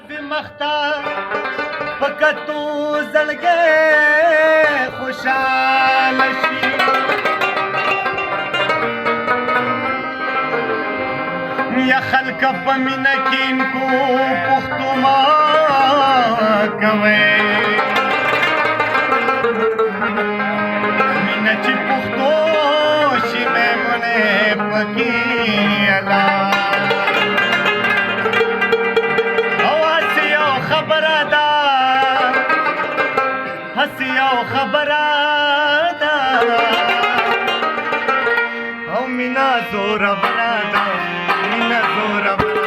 مخته پکتو زړګې خوشاله شي یا خلک په مینه کې انکو پښتو ما کوي مینه چې پښتو شي میمونه پکې الا هسي او خبره ده او مینا زور بنا ده مینا زور بنا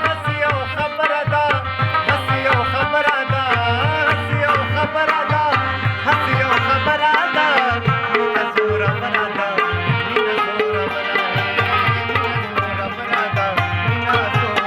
هسي او خبره ده هسي او خبره ده هسي او خبره ده هسي او خبره ده مینا زور بنا ده مینا زور بنا مینا زور بنا ده مینا زور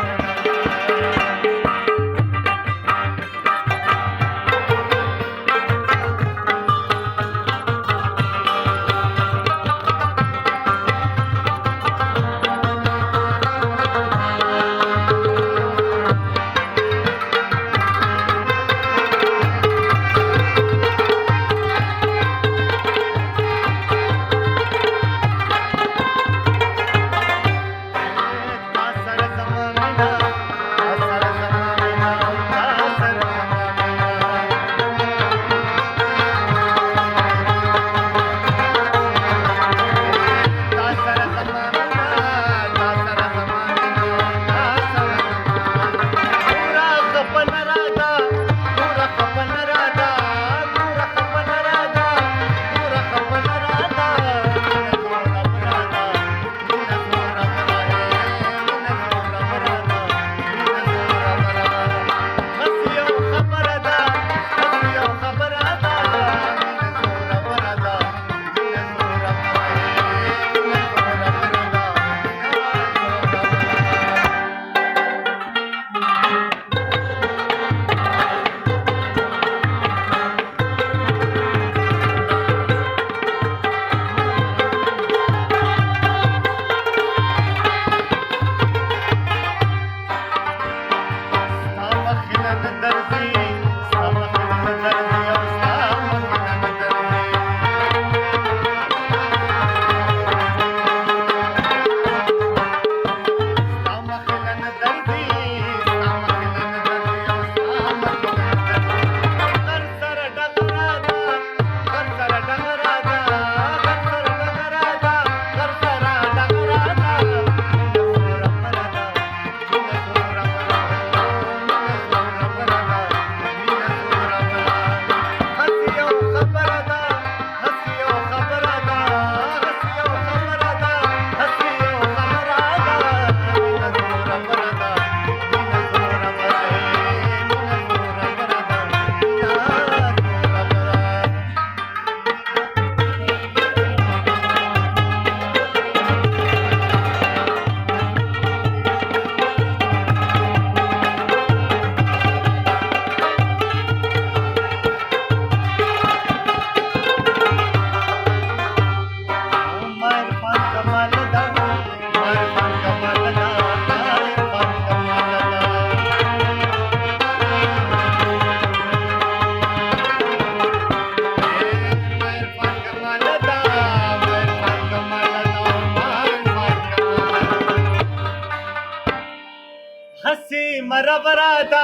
हसी मरबरा दा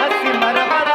हसी मरबरा